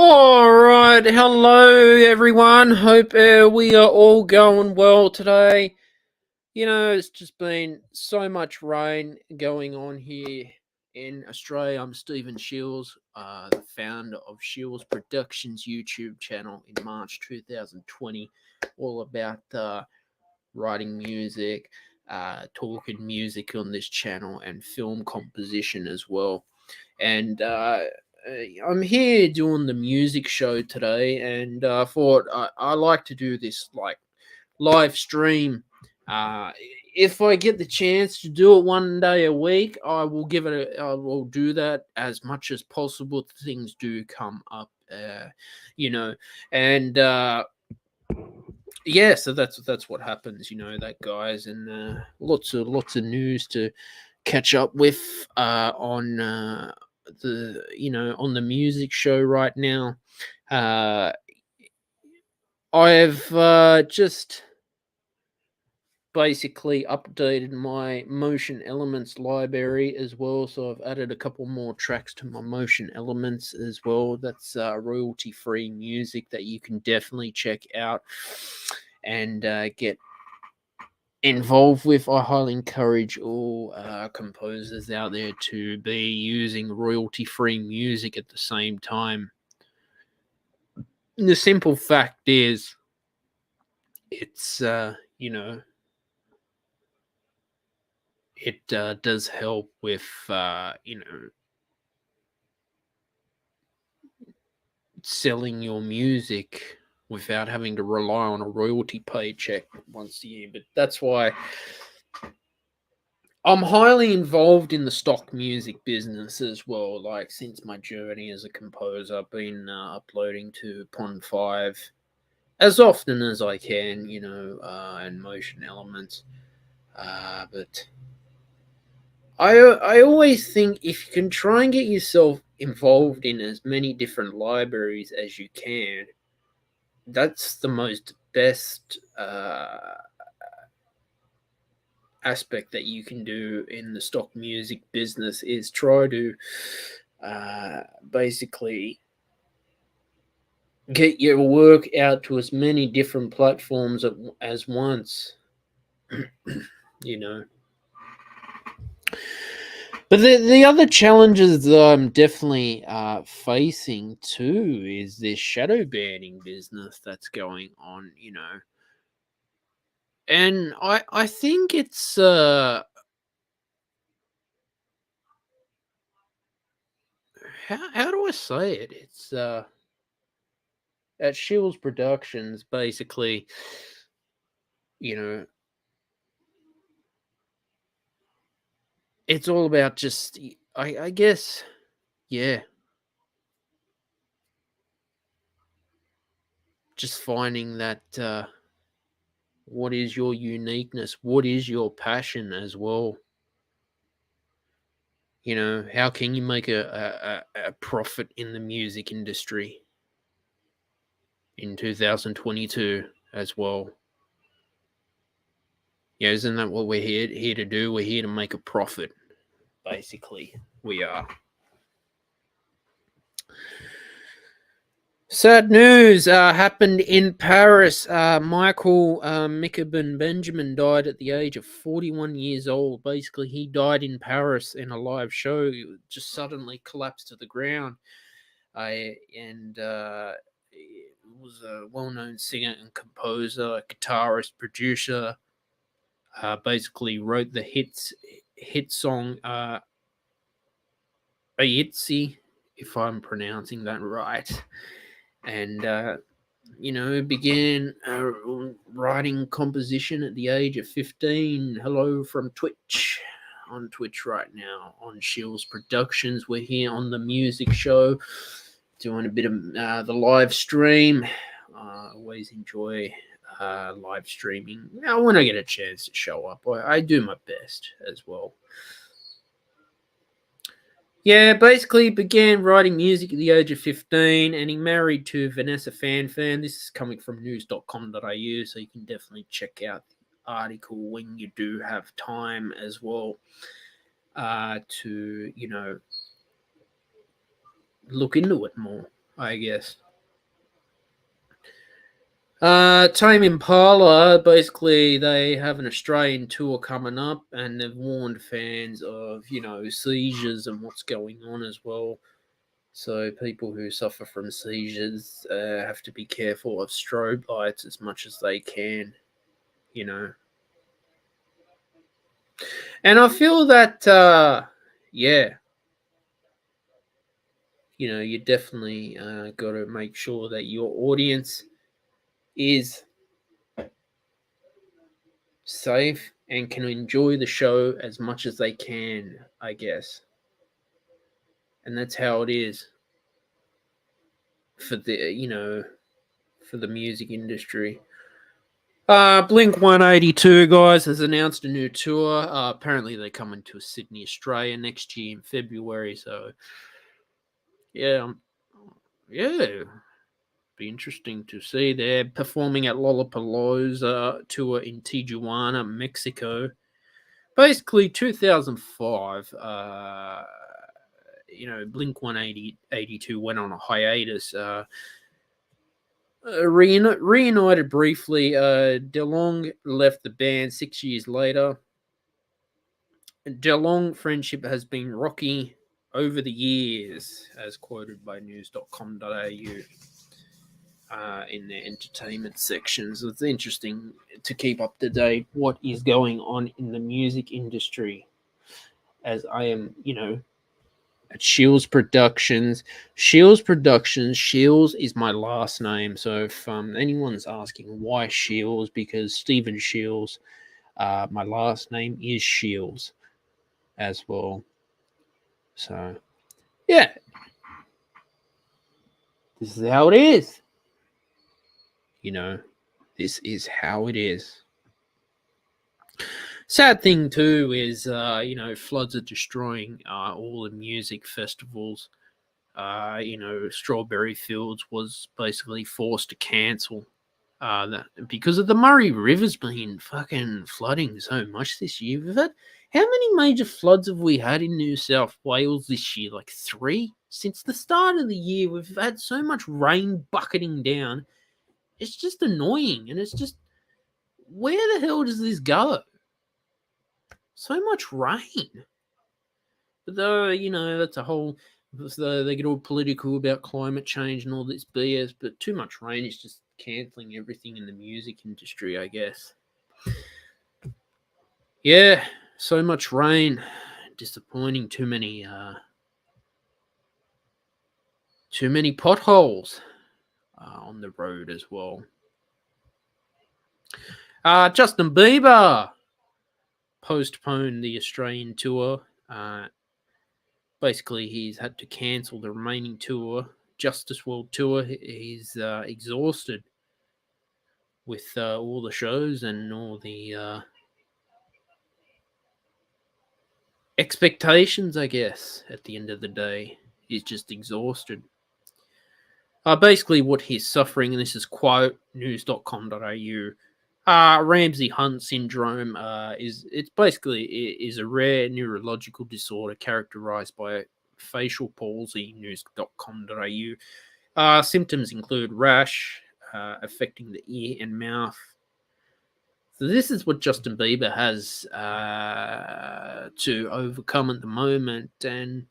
All right, hello everyone. Hope we are all going well today. You know, it's just been so much rain going on here in Australia. I'm Stephen Shields, the founder of Shields Productions YouTube channel in March 2020, all about writing music, talking music on this channel, and film composition as well. And I'm here doing the music show today, and I thought I like to do this like live stream. Uh, if I get the chance to do it one day a week, I will give it. I will do that as much as possible. Things do come up, you know, and yeah. So that's what happens, that guys, and lots of news to catch up with on on the music show right now. Uh, I've just basically updated my Motion Elements library as well, so I've added a couple more tracks to my Motion Elements as well. That's royalty-free music that you can definitely check out and get involved with. I highly encourage all composers out there to be using royalty-free music at the same time. And the simple fact is, it's it does help with selling your music without having to rely on a royalty paycheck once a year. But that's why I'm highly involved in the stock music business as well. Like, since my journey as a composer, I've been uploading to Pond 5 as often as I can, and Motion Elements. But I always think if you can try and get yourself involved in as many different libraries as you can, that's the most best aspect that you can do in the stock music business, is try to basically get your work out to as many different platforms as once. But the other challenges that I'm definitely facing too is this shadow banning business that's going on, and I think it's how do I say it? It's at Shields Productions, basically, it's all about just, I guess, yeah, just finding that what is your uniqueness, what is your passion as well. How can you make a profit in the music industry in 2022 as well? Yeah, isn't that what we're here to do? We're here to make a profit, basically. We are. Sad news happened in Paris. Michael Mickaben Benjamin died at the age of 41 years old. Basically, he died in Paris in a live show. He just suddenly collapsed to the ground. And was a well-known singer and composer, guitarist, producer. Basically wrote the hit song Piracy, if I'm pronouncing that right. And began writing composition at the age of 15. Hello from Twitch. On Twitch right now on Shields Productions. We're here on the music show, doing a bit of the live stream. Always enjoy live streaming. Now, when I get a chance to show up, I do my best as well. Yeah, basically began writing music at the age of 15, and he married to Vanessa Fanfan. This is coming from news.com.au, so you can definitely check out the article when you do have time as well to, look into it more. I guess. Tame Impala, basically, they have an Australian tour coming up, and they've warned fans of, seizures and what's going on as well. So people who suffer from seizures have to be careful of strobe lights as much as they can, And I feel that, yeah, you definitely got to make sure that your audience is safe and can enjoy the show as much as they can, I guess. And that's how it is for the music industry. Blink 182 guys has announced a new tour. Apparently they're coming to Sydney, Australia next year in February. So yeah, be interesting to see. They're performing at Lollapalooza tour in Tijuana, Mexico. Basically, 2005. Blink 182 went on a hiatus. Reunited briefly. DeLonge left the band 6 years later. DeLonge friendship has been rocky over the years, as quoted by news.com.au in their entertainment sections. It's interesting to keep up to date what is going on in the music industry, as I am, at Shields Productions. Shields is my last name. So if anyone's asking why Shields, because Stephen Shields, my last name is Shields as well. So, yeah. This is how it is. This is how it is. Sad thing too is, floods are destroying all the music festivals. Strawberry Fields was basically forced to cancel that because of the Murray River's been fucking flooding so much this year. We've had, how many major floods have we had in New South Wales this year? Like 3? Since the start of the year, we've had so much rain bucketing down. It's just annoying, and it's just, where the hell does this go? So much rain. But though, that's a whole, so they get all political about climate change and all this BS, but too much rain is just cancelling everything in the music industry, I guess. Yeah, so much rain. Disappointing. Too many potholes on the road as well. Justin Bieber postponed the Australian tour. Basically, he's had to cancel the remaining tour, Justice World Tour. He's exhausted with all the shows and all the expectations, I guess, at the end of the day. He's just exhausted. Basically, what he's suffering, and this is quote news.com.au, Ramsay Hunt syndrome is a rare neurological disorder characterized by facial palsy. News.com.au. Symptoms include rash affecting the ear and mouth. So this is what Justin Bieber has to overcome at the moment, and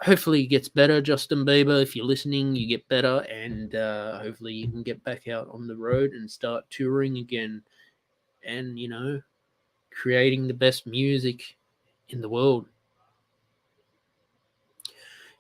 hopefully he gets better. Justin Bieber, if you're listening, you get better, and hopefully you can get back out on the road and start touring again, and creating the best music in the world.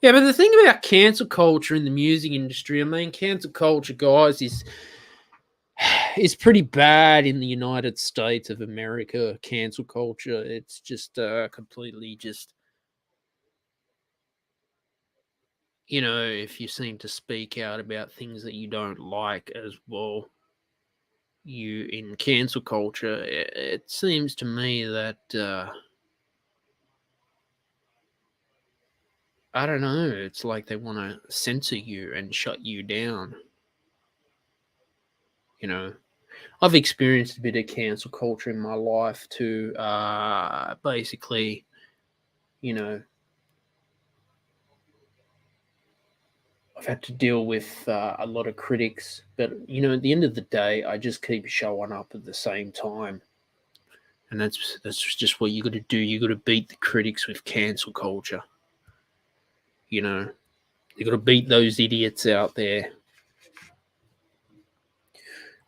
Yeah, but the thing about cancel culture in the music industry, I mean, cancel culture, guys, is pretty bad in the United States of America. Cancel culture, it's just completely just, if you seem to speak out about things that you don't like as well, you in cancel culture, it seems to me that I don't know, it's like they want to censor you and shut you down. I've experienced a bit of cancel culture in my life too. Basically, I've had to deal with a lot of critics, but at the end of the day, I just keep showing up at the same time, and that's just what you got to do. You got to beat the critics with cancel culture. You got to beat those idiots out there.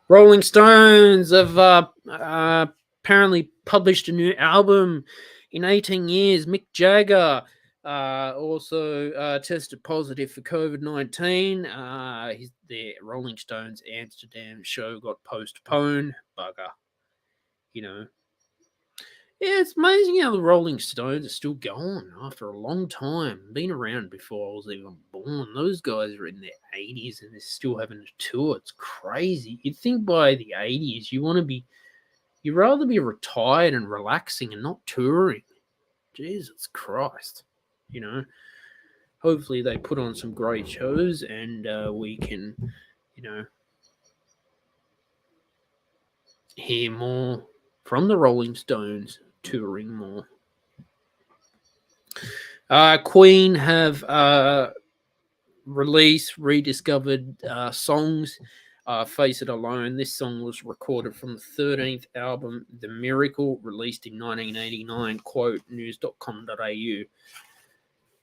Rolling Stones have apparently published a new album in 18 years. Mick Jagger also tested positive for COVID-19. The Rolling Stones Amsterdam show got postponed. Bugger. Yeah, it's amazing how the Rolling Stones are still going after a long time. Been around before I was even born. Those guys are in their 80s and they're still having a tour. It's crazy. You'd think by the 80s you'd rather be retired and relaxing and not touring. Jesus Christ. Hopefully they put on some great shows and we can, hear more from the Rolling Stones touring more. Queen have rediscovered songs. Face It Alone. This song was recorded from the 13th album, The Miracle, released in 1989. Quote news.com.au.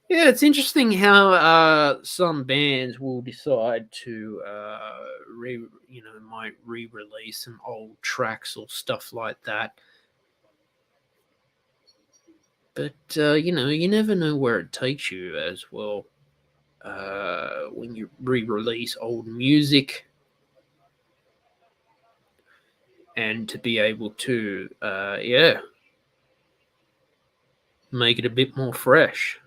Yeah, it's interesting how some bands will decide to might re-release some old tracks or stuff like that. But you never know where it takes you as well. When you re-release old music, and to be able to make it a bit more fresh.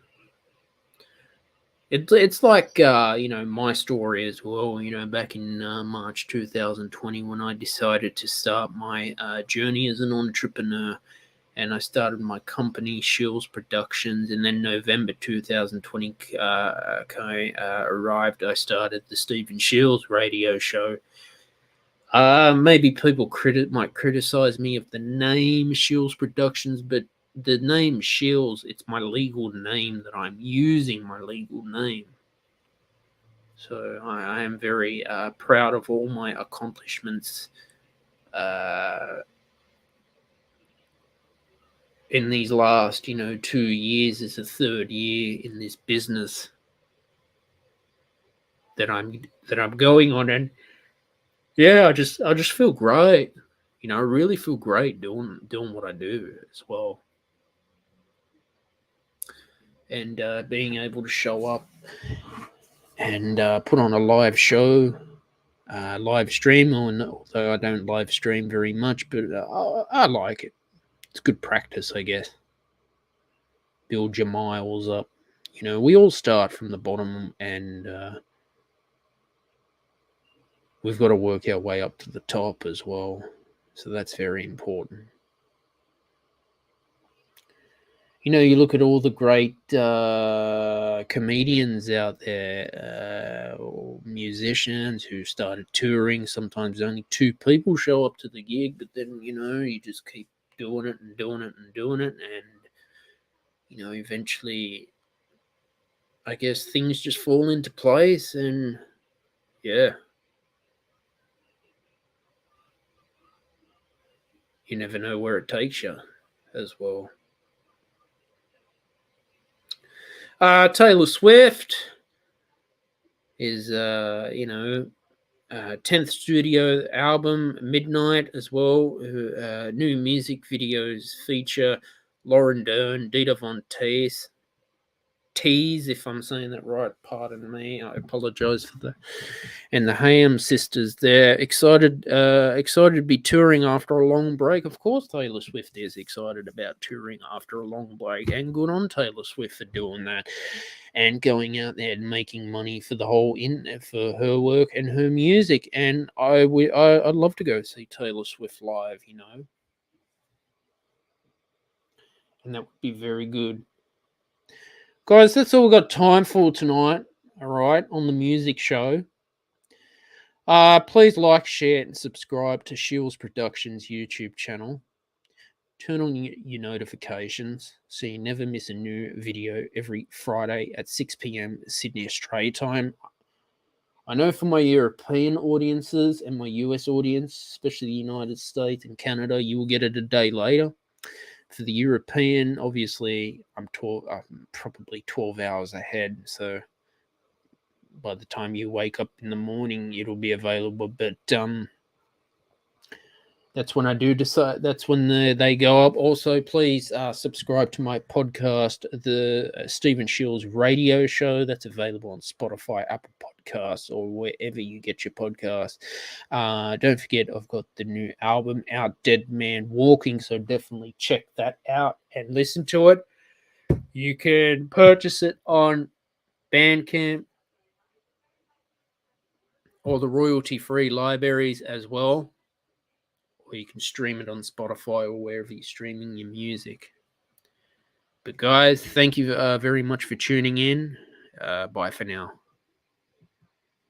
It's like my story as well. Back in March 2020, when I decided to start my journey as an entrepreneur, and I started my company, Shields Productions, and then November 2020 arrived. I started the Stephen Shields radio show. Maybe people might criticize me of the name Shields Productions, but the name Shields, it's my legal name that I'm using, my legal name. So I am very proud of all my accomplishments in these last 2 years. Is the third year in this business that I'm going on, and I just feel great. I really feel great doing what I do as well, and being able to show up and put on a live show, live stream. Although I don't live stream very much, but I like it. It's good practice, I guess. Build your miles up. We all start from the bottom, and we've got to work our way up to the top as well. So that's very important. You look at all the great comedians out there, or musicians who started touring. Sometimes only 2 people show up to the gig, but then, you just keep doing it and doing it and doing it. And, eventually, I guess things just fall into place, and yeah. You never know where it takes you as well. Taylor Swift is, 10th studio album, Midnight, as well. New music videos feature Lauren Dern, Dita Von Teese, if I'm saying that right, pardon me, I apologize for that. And the Hayam sisters, they're excited to be touring after a long break. Of course, Taylor Swift is excited about touring after a long break, and good on Taylor Swift for doing that and going out there and making money for the whole for her work and her music. And I'd love to go see Taylor Swift live, and that would be very good. Guys, that's all we've got time for tonight, all right, on the music show. Please like, share, and subscribe to Shields Productions YouTube channel. Turn on your notifications so you never miss a new video every Friday at 6 p.m. Sydney Australia time. I know for my European audiences and my US audience, especially the United States and Canada, you will get it a day later. For the European, obviously, I'm probably 12 hours ahead. So by the time you wake up in the morning, it'll be available. But that's when I do decide. That's when they go up. Also, please subscribe to my podcast, the Stephen Shields Radio Show. That's available on Spotify, Apple Podcasts, or wherever you get your podcast. Don't forget, I've got the new album out, Dead Man Walking. So definitely check that out and listen to it. You can purchase it on Bandcamp or the royalty-free libraries as well. Or you can stream it on Spotify or wherever you're streaming your music. But guys, thank you very much for tuning in. Bye for now.